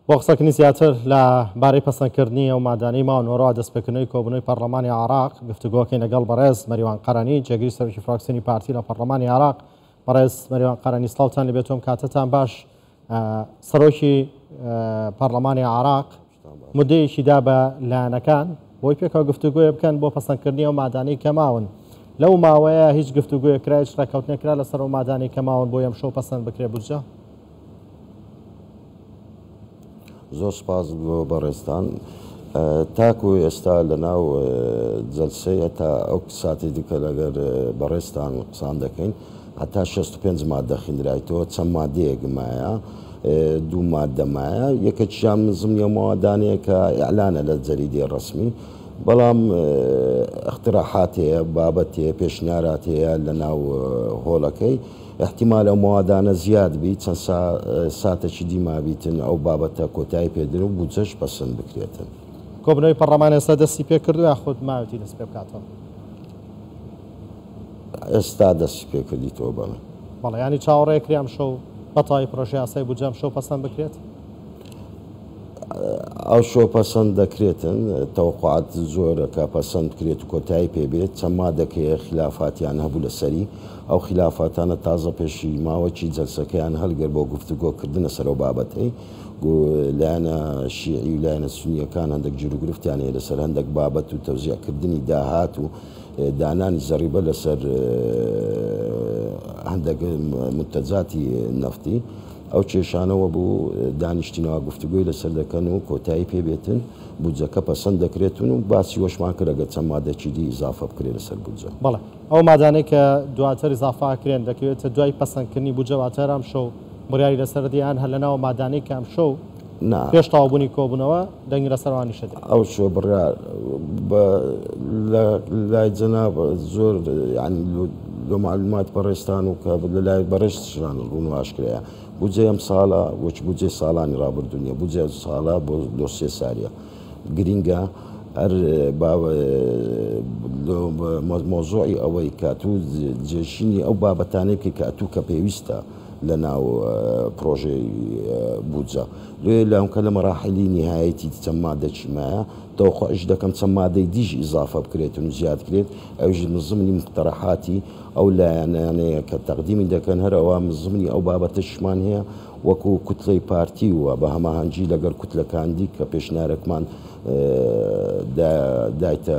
بۆ قسەکردنی زیاتر لە بارەی پەسەندکردنی ئەو مادانەی ماوەنەوەڕوا دەستپێکردنەوەی کۆبوونەوەی پەرلەمانی عێراق گفتوگۆکەین لەگەڵ بەڕێز مەریوان قەرەنی جێگیری سەرۆکی فراکسیۆنی پارتی لە پەرلەمانی عێراق. بەڕێز مەریوان قەرەنی سڵاوتان لەبێتۆم، کاتتان باش. سەرۆکی پەرلەمانی عێراق مودەیەکی دا بە لایەنەکان بۆی پێکەوە گفتوگۆیە بکەن بۆ پەسەندکردنی ئەو مادانەی کە ماون. لەو ماوەیە هیچ گفتوگۆیە کرا، هیچ ڕێکەوتنێکرا لەسەر ئەو مادانەی کە ماون بۆ ئەم شەو پەسەند بکرێ بودجە؟ زۆر سپاس بۆ بەڕێستان. تاکو ئێستا لە ناو جەلسەیە تا ئەو ساتی دیکە لەگەر بەڕێستان قسان دەکەین هەتا 65 مادە خیندرایەوە، چەند مادەیەک مایە، دوو مادە مایە، یەکەکیان زمنیە مادانەیە کە ئیعلانە لە جەریدەی ڕەسمی، بەڵام اختراحات هەیە، بابەت هەیە، پێشنیارات هەیە لە ناو هۆڵەکەی. احتیمال ئەو موادانە زیاد بی، چەند ساتێکی دیما بیتن ئەو بابەتە کۆتایی پێدرن و بودجەش پەسەند بکرێتن. کۆبنەوەی پەرلەمان ئێستا دەستی پێ کردو یا خۆت ماوەتی دەست پێ بکاتەوە؟ ئێستا دەستی پێ کردیتەوە بەڵێ. بەڵێ، ینی چاوەڕێکری ئەم شەو بەتەواوی پرۆژەی یاسای بودجە ئەم شەو پەسەند بکرێت؟ ئەو شۆ پەسەند دەکرێتن، تەوقعات زۆرە کە پەسەند بکرێت و کۆتایی پێبێت. چەند مادەکەیە خلافاتیان هەبوو لەسەری، ئەو خلافاتانە تازە پێشی ماوەکی جەلسەکەیان هەلگەر بۆ گفتوگۆکردنە سەر ئەو بابەتەی لایەنە شیعی و لایەنە سونیەکان هەندێک جروگرفتیان هەیە لەسەر هەندێک بابەت و تەوزیعکردنی داهات و دانانی زەریبە لەسەر هەندێک منتەجاتی نەفتی. ئەو کێشانەوە بوو دانیشتینەوە گفتوگوی لەسەر دەکەن و کۆتایی پێبێتن، بودجەکە پەسەند دەکرێتن و باسی وەشمان کرەگە چەند مادەکی دی ئیزافە بکرێت لەسەر بودجە. بەڵێ، ئەو مادانەی کە دواتر ئیزافاکرێن دەکەوێتە دوای پەسەندکردنی بودجە، واتە ئەم شەو بڕیاری لەسەر دییان هەر لەناو مادانەی کە ئەم شەو پێش تاوابوونی کۆبوونەوە دەنگی لەسەروانی شەدە. ئەو شۆ بڕیار لای جەناب زۆر لە معلومات بەڕێستان و کە لە لای بەڕێشتشان ڕوون و ئاشکرەیە. بودجێ ئەم ساڵە وەک بودجێ ساڵانی ڕابردوونیە، بودجێ ساڵە بۆ 3 ساریە گرینگە. هەر مۆزوعی ئەوەی کاتوو جێشینی ئەو بابەتانەی بکە کاتوو کە پێویستە لە ناو پرۆژەی بودجە. لێ لەمکە لە مەراحلی نهایەتی چەند مادەی مایە تەوقعش دەکەم چەند مادەی دیژ ئیزافە بکرێت و زیاد کرێت. ئەوژ زمنی مقتەرەحاتی ئەو لایەنانەیە کە تەقدیمی دەکەن هەر ئەوە زمنی ئەو بابەتەشمان هەیە وەکو کوتلەی پارتی وە بە هەماهەنگی لەگەر کوتلەکاندی کە پێشنیارێکمان دایتە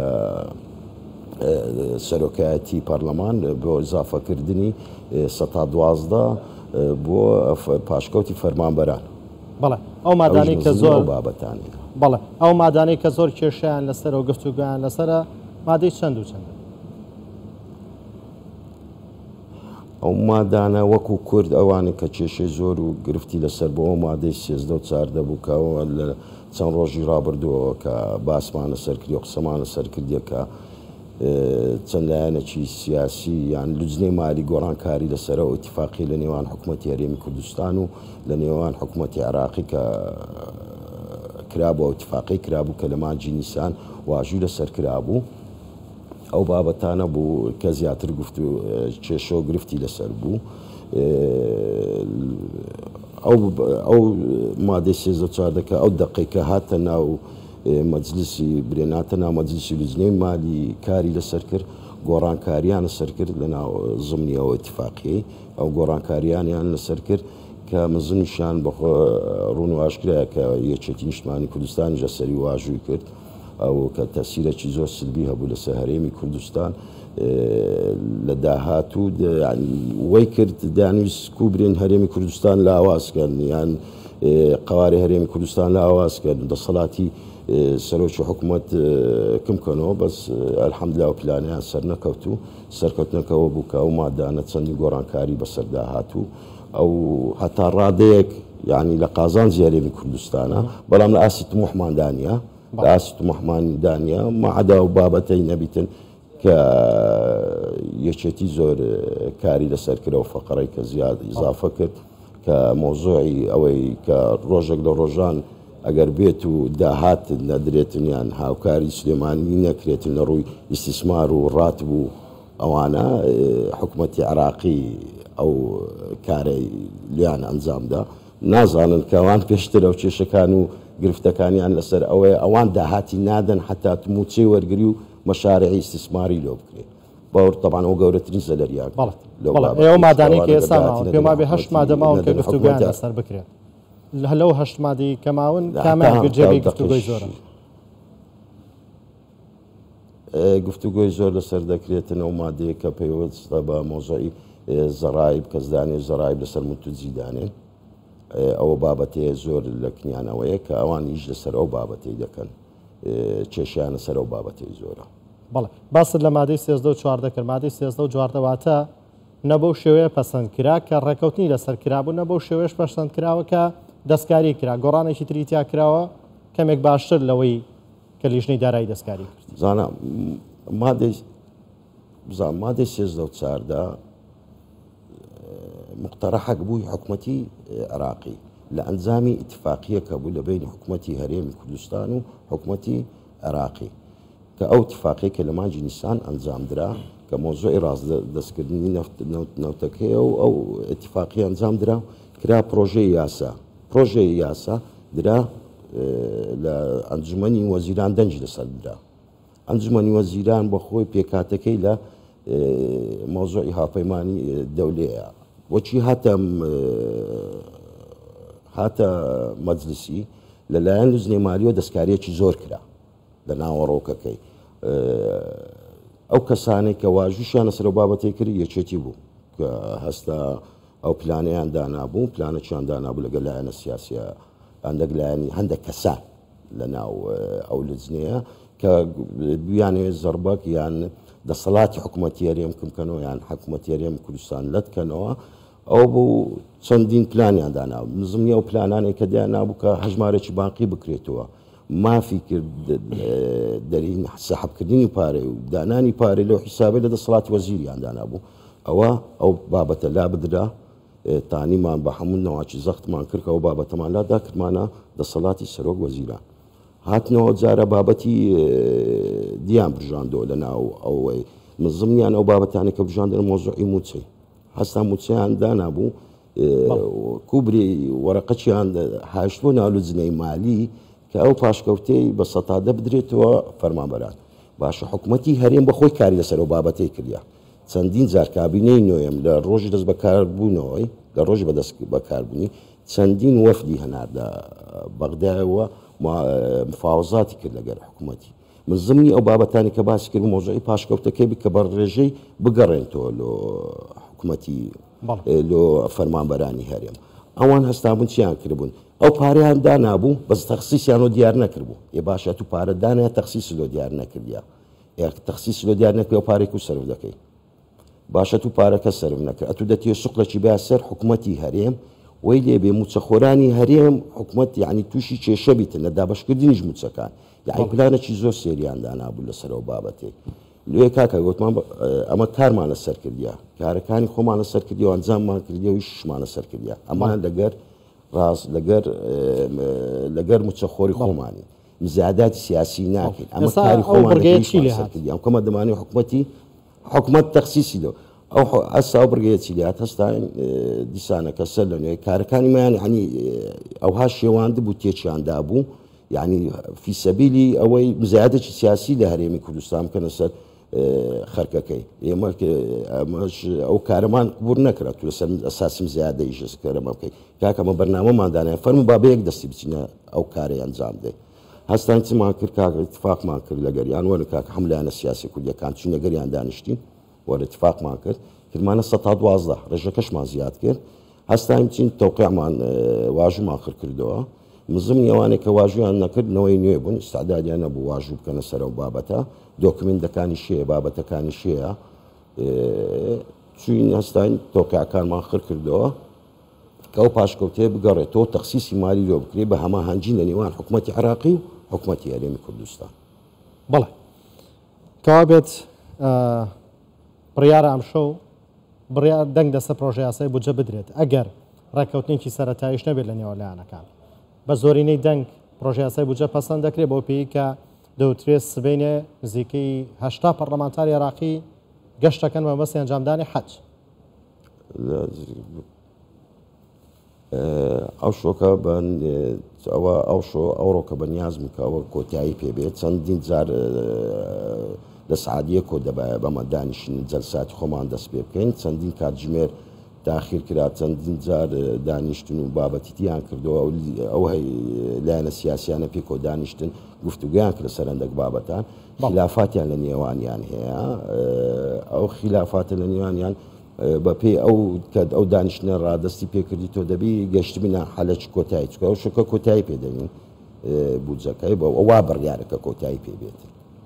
سەرۆکایەتی پەرلەمان بۆ ئیزافەکردنی 12 بۆ پاشکەوتی فەرمانبەران. بەڵێ، ئەو مادانەی کە زۆر بابەتانی، بەڵێ، ئەو مادانەی کە زۆر کێشیان لەسەر و گفتوگویان لەسەرە مادەی چەند و چەندە؟ ئەو مادانە وەکو کورد ئەوانە کە کێشەی زۆر و گرفتی لەسەر بۆ ئەو مادەی 13 و 14 بوو کەەوە لە چەند ڕۆژی ڕابردووەوە کە باسمانە سەرکردی و قسەمانە سەرکردیەکە چەند لایەنێکی سیاسی یان لوجنەی مالی گۆڕانکاری لەسەرەوە ئیتیفاقی لە نێوان حکوومەتی هەرێمی کوردستان و لە نێوان حکوومەتی عێراقی کە کرابوو ئیتیفاقی کرابوو کە لە مانجی نیسان واژووی لەسەر کرابوو. ئەو بابەتانە بوو کە زیاتر گفت و کێشە و گرفتی لەسەر بوو. ئەو مادەی 13 کە ئەو دقیقە هاتە ناو مەجلیسی برێناتە ناو مەجلیسی لوجنەی مالی کاری لەسەر کرد، گۆڕانکاریان لەسەر کرد لە ناو زمنیەوە ئیتیفاقیەی. ئەو گۆڕانکاریانیان لەسەر کرد کە مزنیشان بەخۆ ڕوون و ئاشکرایە کە یەکێتی نیشتمانی کوردستان جەسەری واژووی کرد، ئەو کە تەسیرێکی زۆر سلبی هەبوو لەسەر هەرێمی کوردستان لە داهاتوو وەی کرد دانویست کوبرێن هەرێمی کوردستان لە ئاوازکەن یان قواری هەرێمی کوردستان لە ئاوازکەن دەسەڵاتی سەرۆکی حکوومەت کەمکەنەوە، بەس ئەلحەمدولیلا و پلانیان سەر نەکەوت و سەرکەوتنەکەەوە بوو کە ئەو مادانە چەندی گۆڕانکاری بەسەردا هاتوو. ئەو هەتا ڕادەیەک یعنی لە قازانجی هەرێمی کوردستانە، بەڵام لە ئاسی توموحمان دانیا، لە ئاسی توموحمانی دانیا مەعەدا و بابەتەی نەبیتن کە یەکێتی زۆر کاری لەسەر کرد و فەقەڕەی کە زیاد ئیزافە کرد کە مۆزوعی ئەوەی کە ڕۆژێک لە ڕۆژان ئەگەر بێت و داهات نەدرێتن یان هاوکاری سلێمانی نەکرێتن لە ڕووی ئیسیسمار و ڕات بوو ئەوانە حکوومەتی عێراقی ئەو کارەی لیان ئەنجامدا نازانن کەوان پێشتر ئەو کێشەکان و گرفتەکانیان لەسەر ئەوان داهاتی نادەن حتا موچەی وەرگری و مەشارعی استثماری لۆ بکرێت باوەڕ طبعاً ئەو گەورەترین زەلەریان ئێوە مادانی کە ئێستا پێما بێ 8 مادە ماون کە گفتوگویان لەسەر بکرێت لەو 8 مادەی کە ماون کامیان جێگەی گفتوگۆی زۆرە گفتوگۆی زۆر لەسەر دەکرێتنەوە مادەیە کە پێوەستە بە مۆزۆی زەڕایب کەس دانێ زەڕایب لەسەر متوجی دانێن ئەوە بابەتەیە زۆر لە کنیانەوەیە کە ئەوان هیچ لەسەر ئەو بابەتەی دەکەن کێشیانە سەر ئەو بابەتەی زۆرە بەڵێ باست لە مادەی 13 و 14 کرد مادەی 13 و 14 واتە نەبەو شێوەیە پەسەند کرا کە ڕێکەوتنی لەسەر کرابوو نەبەو شێوەیەش پەسەند کراوە کە دەستکاری کرا گۆڕانێکی تریتیا کراوە کەمێک باشتر لەوەی کە لیژنەی دارایی دەستکاری کرد زانە مادەی 13 و 14 مقترحك بووی حکوومەتی عراقی لە ئەنجامی اتفاقیەکە بوو لە بینی حکوومەتی هەرێمی کوردستان و حکوومەتی عراقی کە ئەو اتفاقی کە لە مانجی نیسان ئەنجامدرا کە مۆزۆی ڕاست دەستکردنی نەوتەکەیە و ئەو اتفاقی ئەنجامدرا کرا پرۆژەی یاسا درا لە ئەنجومەنی وەزیران دەنج لەسەر درا ئەنجومەنی وەزیران بە خۆی پێکاتەکەی لە مۆزۆی هاوپەیمانی دەولەیە وەچی هاتە مەجلیسی لەلایەن لوزنەی مالیەوە دەستکاریەکی زۆر کرا لە ناوەڕۆکەکەی ئەو کەسانێک کە واژوشیانە سەر بابەتی کرد یەکێتی بوو کە هەستا ئەو پلانەیان دانابوو پلانەکیان دانابوو لەگەڵ لایەنە سیاسیە هەندێک هەندێک کەسان لە ناو ئەو لوزنەیە کە بیانێ زەربەک یان دەسەڵاتی حکوومەتی هەرێم بکەنەوە یان حکوومەتی هەرێمی کوردستان لەتکەنەوە ئەو بوو چەندین پلانیان داناو نزمی ئەو پلانانێک کە دیان نابوو کە هەژمارێکی باقی بکرێتەوە مافی کرد دەرین سەحەبکردنی پارەی و دانانی پارەی لەو حیسابێ لە دەسەڵاتی وەزیریان دانابوو ئەو بابەتە لا بدرا تانیمان بە هەموو نەواکی زەختمان کرد ئەو بابەتەمان لا داکردمانە دەسەڵاتی سەرۆک وەزیران هاتنەوە جارە بابەتی دیان برژاندەوە لە ناو ئەوەی مزمنیان ئەو بابەتانی کە بژاندن مۆزوعی موچەی هەستا موچەیان دانابوو کوبری وەرەقەچیان هاشتبوو ناو لوجنەی مالی کە ئەو پاشکەوتەی بە سەتادە بدرێتەوە فەرمانبەران باشە حکوومەتی هەرێم بەخۆی کاری لەسەر ئەو بابەتەی کردیا چەندین جار کابینەی نوێم لە ڕۆژی دەست بەکاربوونەوەی لە ڕۆژی بەدەست بەکاربوونی چەندین وەفدی هەناردە بەغدایەوە مفاوزاتی کرد لەگەر حکوومەتی من زمینی ئەو بابەتانی کە باسی کرد مۆزوعی پاشکەوتەکەی بکە بە ڕێژەی بگەڕێنەوە لە حکوومەتی لۆ فەرمانبەرانی هەرێم ئەوان هەستابوون چیان کردبوون ئەو پارەیان دانابوو بەس تەخسیسیان دیار نەکردبوو ێ باشە تو پارە دانە تەخسیسی لۆ دیار نەکردیا تەخسیسی لۆ دیار نەکرد ئەو پارێک و سەرف دەکەی باشە تو پارەکە سەرف نەکرد ئەتو دەتێ سوقلەکی بیا سەر حکوومەتی هەرێم وی لێبێ موچەخۆرانی هەرێم حکوومەت یعنی تووشی کێشە بیتن لە دابشکردنیش موچەکان یعنی پلانێکی زۆر سێریان دانابوو لەسەرەوە بابەتێ لێ کاکە گوتمان ئەمە کارمانە سەر کردیا کارەکانی خۆمانە سەر کردی و ئەنجاممان کردی و شمانە سەر کردیا ئەمان لەگەر موچەخۆری خۆمانی مزاداتی سیاسی ناکەین ئەمە کاری خۆمانەکەم کەمە دەمانێت حکوومەت تەخسیسی دۆ ئەو ئەسا بڕگەیەکی لات هەستاین دیسانەکە سەر لە نوێ کارەکانی مایان عنی ئەوها شێواند بوو تێکیاندا بوو یعنی فی سەبیلی ئەوەی مزایدێکی سیاسی لە هەرێمی کوردستان بکەنە سەر خەرکەکەی ئێمە ئەو کارەمان قبول نەکرێت لەسەر ئەساسیم زیادە ئیشەس کارەمە بکەیت کاکەمە بەرنامەماندانە فەرمو با بەیەک دەستی بچینە ئەو کارەی ئەنجام دێ هەستان چمان کرد کاکە اتفاقمان کرد لەگەریان وەرە کاکە هەملایەنە سیاسی کوردیەکان چون لەگەریان دانیشتین وەرە اتفاقمان کرد کردمانە 112 ڕێژەکەشمان زیاد کرد هەستان چین تەوقیعمان واژومان کردەوە مزمنی ئەوانێک کە واژویان نەکردنەوەی نوێ بوون استعدادیان نەبوو واژوو بکەنە سەر ئەو بابەتە دۆکمنتەکانی شەیە بابەتەکانی شەیە چوین هەستین تۆقیعەکانمان کردەوە کە ئەو پاشکەوتێ بگەڕێتەوە تەخسیسی مالی لۆ بکرێت بە هەماهەنگی لە نێوان حکوومەتی عراقی و حکوومەتی هەرێمی کوردستان بەڵێ کەوا بێت بڕیارە ئەمشەو بڕیار دەنگ دەستە پرۆژە یاسای بودجە بدرێت ئەگەر ڕێککەوتنێکی سەرەتاییش نەبێت لە نێوە لایەنەکان بە زۆرینەی دەنگ پرۆژە یاسای بودجە پەسەند دەکرێت بۆ پێی کە دەوترێت سبەینێ نزیکەی 80 پەرلەمانتاری عێراقی گەشتەکەن بەمەبەستی ئەنجامدانی حەج ئەو شۆکە ئەو ڕۆکە بەنیازم کە ئەوە کۆتایی پێبێت چەندین جار لە سعادیە کۆ دەبایە بەمە دانیشتن جەلساتی خۆمان دەست پێ بکەین چەندین کاتژمێر تاخیر کرا چەندین جار دانیشتن و بابەتیتیان کردەوە ئەو لایەنە سیاسیانە پێ کۆ دانیشتن گفتوگویان کرد لەسەر هەندێک بابەتان خلافاتیان لە نێوانیان هەیە ئەو خلافاتە لە نێوانیان بەپێ ئەو دانیشتنە ڕادستی پێکردی تۆ دەبی گەشتبینە حەلەچ کۆتایی چکە ئەو شەکە کۆتایی پێدەین بودجەکەی بە ئەووا بڕیارەکە کۆتایی پێبێت.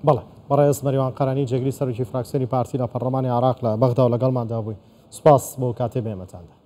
بەڵێ بەڕێز مەریوان قەرەنی جێگری سەرۆکی فراکسیۆنی پارتی لە پەرلەمانی عێراق لە بەغدا و لەگەڵماندا بووی. سوپاس بۆ کاتێ بێمەتاندا.